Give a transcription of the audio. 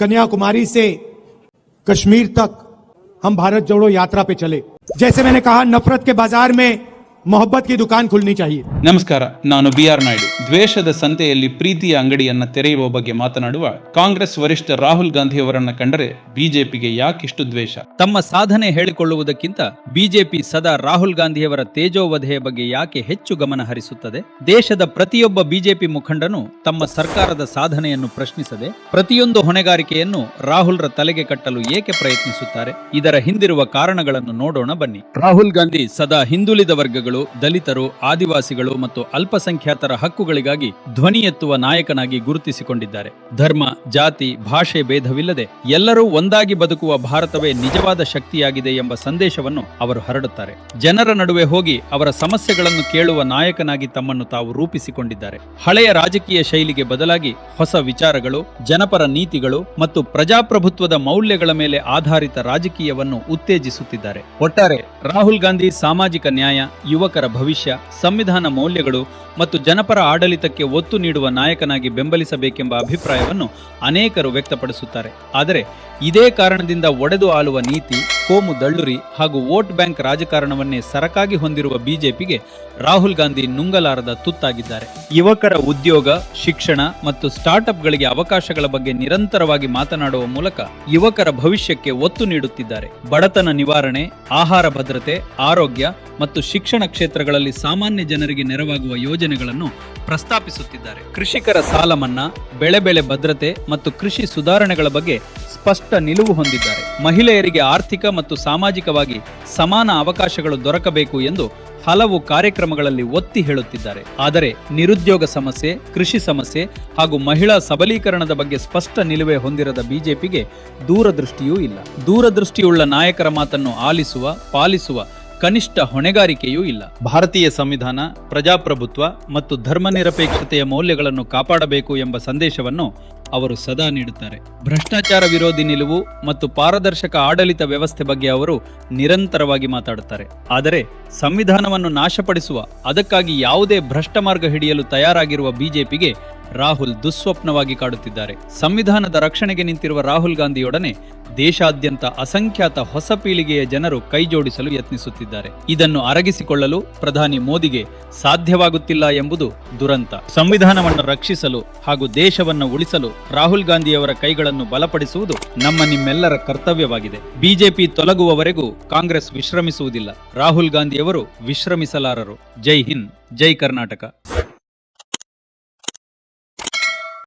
कन्याकुमारी से कश्मीर तक हम भारत जोड़ो यात्रा पे चले। जैसे मैंने कहा, नफरत के बाजार में ಮೊಹಬ್ಬತ್ ಕಿ ದುಕಾನ್ ಖುಲ್ನಿ ಚಾಹಿಯೆ. ನಮಸ್ಕಾರ, ನಾನು BR ನಾಯ್ಡು. ದ್ವೇಷದ ಸಂತೆಯಲ್ಲಿ ಪ್ರೀತಿಯ ಅಂಗಡಿಯನ್ನ ತೆರೆಯುವ ಬಗ್ಗೆ ಮಾತನಾಡುವ ಕಾಂಗ್ರೆಸ್ ವರಿಷ್ಠ ರಾಹುಲ್ ಗಾಂಧಿ ಅವರನ್ನ ಕಂಡರೆ ಬಿಜೆಪಿಗೆ ಯಾಕಿಷ್ಟು ದ್ವೇಷ? ತಮ್ಮ ಸಾಧನೆ ಹೇಳಿಕೊಳ್ಳುವುದಕ್ಕಿಂತ ಬಿಜೆಪಿ ಸದಾ ರಾಹುಲ್ ಗಾಂಧಿಯವರ ತೇಜೋವಧೆಯ ಬಗ್ಗೆ ಯಾಕೆ ಹೆಚ್ಚು ಗಮನ ಹರಿಸುತ್ತದೆ? ದೇಶದ ಪ್ರತಿಯೊಬ್ಬ ಬಿಜೆಪಿ ಮುಖಂಡನು ತಮ್ಮ ಸರ್ಕಾರದ ಸಾಧನೆಯನ್ನು ಪ್ರಶ್ನಿಸದೆ ಪ್ರತಿಯೊಂದು ಹೊಣೆಗಾರಿಕೆಯನ್ನು ರಾಹುಲ್ರ ತಲೆಗೆ ಕಟ್ಟಲು ಏಕೆ ಪ್ರಯತ್ನಿಸುತ್ತಾರೆ? ಇದರ ಹಿಂದಿರುವ ಕಾರಣಗಳನ್ನು ನೋಡೋಣ ಬನ್ನಿ. ರಾಹುಲ್ ಗಾಂಧಿ ಸದಾ ಹಿಂದುಳಿದ ವರ್ಗಗಳು, ದಲಿತರು, ಆದಿವಾಸಿಗಳು ಮತ್ತು ಅಲ್ಪಸಂಖ್ಯಾತರ ಹಕ್ಕುಗಳಿಗಾಗಿ ಧ್ವನಿ ಎತ್ತುವ ನಾಯಕನಾಗಿ ಗುರುತಿಸಿಕೊಂಡಿದ್ದಾರೆ. ಧರ್ಮ, ಜಾತಿ, ಭಾಷೆ ಭೇದವಿಲ್ಲದೆ ಎಲ್ಲರೂ ಒಂದಾಗಿ ಬದುಕುವ ಭಾರತವೇ ನಿಜವಾದ ಶಕ್ತಿಯಾಗಿದೆ ಎಂಬ ಸಂದೇಶವನ್ನು ಅವರು ಹರಡುತ್ತಾರೆ. ಜನರ ನಡುವೆ ಹೋಗಿ ಅವರ ಸಮಸ್ಯೆಗಳನ್ನು ಕೇಳುವ ನಾಯಕನಾಗಿ ತಮ್ಮನ್ನು ತಾವು ರೂಪಿಸಿಕೊಂಡಿದ್ದಾರೆ. ಹಳೆಯ ರಾಜಕೀಯ ಶೈಲಿಗೆ ಬದಲಾಗಿ ಹೊಸ ವಿಚಾರಗಳು, ಜನಪರ ನೀತಿಗಳು ಮತ್ತು ಪ್ರಜಾಪ್ರಭುತ್ವದ ಮೌಲ್ಯಗಳ ಮೇಲೆ ಆಧಾರಿತ ರಾಜಕೀಯವನ್ನು ಉತ್ತೇಜಿಸುತ್ತಿದ್ದಾರೆ. ಒಟ್ಟಾರೆ ರಾಹುಲ್ ಗಾಂಧಿ ಸಾಮಾಜಿಕ ನ್ಯಾಯ, ಯುವಕರ ಭವಿಷ್ಯ, ಸಂವಿಧಾನ ಮೌಲ್ಯಗಳು ಮತ್ತು ಜನಪರ ಆಡಳಿತಕ್ಕೆ ಒತ್ತು ನೀಡುವ ನಾಯಕನಾಗಿ ಬೆಂಬಲಿಸಬೇಕೆಂಬ ಅಭಿಪ್ರಾಯವನ್ನು ಅನೇಕರು ವ್ಯಕ್ತಪಡಿಸುತ್ತಾರೆ. ಆದರೆ ಇದೇ ಕಾರಣದಿಂದ ಒಡೆದು ಆಳುವ ನೀತಿ, ಕೋಮು ದಳ್ಳುರಿ ಹಾಗೂ ವೋಟ್ ಬ್ಯಾಂಕ್ ರಾಜಕಾರಣವನ್ನೇ ಸರಕಾಗಿ ಹೊಂದಿರುವ ಬಿಜೆಪಿಗೆ ರಾಹುಲ್ ಗಾಂಧಿ ನುಂಗಲಾರದ ತುತ್ತಾಗಿದ್ದಾರೆ. ಯುವಕರ ಉದ್ಯೋಗ, ಶಿಕ್ಷಣ ಮತ್ತು ಸ್ಟಾರ್ಟ್ಅಪ್ಗಳಿಗೆ ಅವಕಾಶಗಳ ಬಗ್ಗೆ ನಿರಂತರವಾಗಿ ಮಾತನಾಡುವ ಮೂಲಕ ಯುವಕರ ಭವಿಷ್ಯಕ್ಕೆ ಒತ್ತು ನೀಡುತ್ತಿದ್ದಾರೆ. ಬಡತನ ನಿವಾರಣೆ, ಆಹಾರ ಭದ್ರತೆ, ಆರೋಗ್ಯ ಮತ್ತು ಶಿಕ್ಷಣ ಕ್ಷೇತ್ರಗಳಲ್ಲಿ ಸಾಮಾನ್ಯ ಜನರಿಗೆ ನೆರವಾಗುವ ಯೋಜನೆಗಳನ್ನು ಪ್ರಸ್ತಾಪಿಸುತ್ತಿದ್ದಾರೆ. ಕೃಷಿಕರ ಸಾಲ ಮನ್ನಾ, ಬೆಳೆ ಭದ್ರತೆ ಮತ್ತು ಕೃಷಿ ಸುಧಾರಣೆಗಳ ಬಗ್ಗೆ ಸ್ಪಷ್ಟ ನಿಲುವು ಹೊಂದಿದ್ದಾರೆ. ಮಹಿಳೆಯರಿಗೆ ಆರ್ಥಿಕ ಮತ್ತು ಸಾಮಾಜಿಕವಾಗಿ ಸಮಾನ ಅವಕಾಶಗಳು ದೊರಕಬೇಕು ಎಂದು ಹಲವು ಕಾರ್ಯಕ್ರಮಗಳಲ್ಲಿ ಒತ್ತಿ ಹೇಳುತ್ತಿದ್ದಾರೆ. ಆದರೆ ನಿರುದ್ಯೋಗ ಸಮಸ್ಯೆ, ಕೃಷಿ ಸಮಸ್ಯೆ ಹಾಗೂ ಮಹಿಳಾ ಸಬಲೀಕರಣದ ಬಗ್ಗೆ ಸ್ಪಷ್ಟ ನಿಲುವೆ ಹೊಂದಿರದ ಬಿಜೆಪಿಗೆ ದೂರದೃಷ್ಟಿಯೂ ಇಲ್ಲ. ದೂರದೃಷ್ಟಿಯುಳ್ಳ ನಾಯಕರ ಮಾತನ್ನು ಆಲಿಸುವ, ಪಾಲಿಸುವ ಕನಿಷ್ಠ ಹೊಣೆಗಾರಿಕೆಯೂ ಇಲ್ಲ. ಭಾರತೀಯ ಸಂವಿಧಾನ, ಪ್ರಜಾಪ್ರಭುತ್ವ ಮತ್ತು ಧರ್ಮನಿರಪೇಕ್ಷತೆಯ ಮೌಲ್ಯಗಳನ್ನು ಕಾಪಾಡಬೇಕು ಎಂಬ ಸಂದೇಶವನ್ನು ಅವರು ಸದಾ ನೀಡುತ್ತಾರೆ. ಭ್ರಷ್ಟಾಚಾರ ವಿರೋಧಿ ನಿಲುವು ಮತ್ತು ಪಾರದರ್ಶಕ ಆಡಳಿತ ವ್ಯವಸ್ಥೆ ಬಗ್ಗೆ ಅವರು ನಿರಂತರವಾಗಿ ಮಾತಾಡುತ್ತಾರೆ. ಆದರೆ ಸಂವಿಧಾನವನ್ನು ನಾಶಪಡಿಸುವ, ಅದಕ್ಕಾಗಿ ಯಾವುದೇ ಭ್ರಷ್ಟ ಮಾರ್ಗ ಹಿಡಿಯಲು ತಯಾರಾಗಿರುವ ಬಿಜೆಪಿಗೆ ರಾಹುಲ್ ದುಸ್ವಪ್ನವಾಗಿ ಕಾಡುತ್ತಿದ್ದಾರೆ. ಸಂವಿಧಾನದ ರಕ್ಷಣೆಗೆ ನಿಂತಿರುವ ರಾಹುಲ್ ಗಾಂಧಿಯೊಡನೆ ದೇಶಾದ್ಯಂತ ಅಸಂಖ್ಯಾತ ಹೊಸ ಪೀಳಿಗೆಯ ಜನರು ಕೈಜೋಡಿಸಲು ಯತ್ನಿಸುತ್ತಿದ್ದಾರೆ. ಇದನ್ನು ಅರಗಿಸಿಕೊಳ್ಳಲು ಪ್ರಧಾನಿ ಮೋದಿಗೆ ಸಾಧ್ಯವಾಗುತ್ತಿಲ್ಲ ಎಂಬುದು ದುರಂತ. ಸಂವಿಧಾನವನ್ನು ರಕ್ಷಿಸಲು ಹಾಗೂ ದೇಶವನ್ನು ಉಳಿಸಲು ರಾಹುಲ್ ಗಾಂಧಿಯವರ ಕೈಗಳನ್ನು ಬಲಪಡಿಸುವುದು ನಿಮ್ಮೆಲ್ಲರ ಕರ್ತವ್ಯವಾಗಿದೆ. ಬಿಜೆಪಿ ತೊಲಗುವವರೆಗೂ ಕಾಂಗ್ರೆಸ್ ವಿಶ್ರಮಿಸುವುದಿಲ್ಲ. ರಾಹುಲ್ ಗಾಂಧಿಯವರು ವಿಶ್ರಮಿಸಲಾರರು. ಜೈ ಹಿಂದ್, ಜೈ ಕರ್ನಾಟಕ.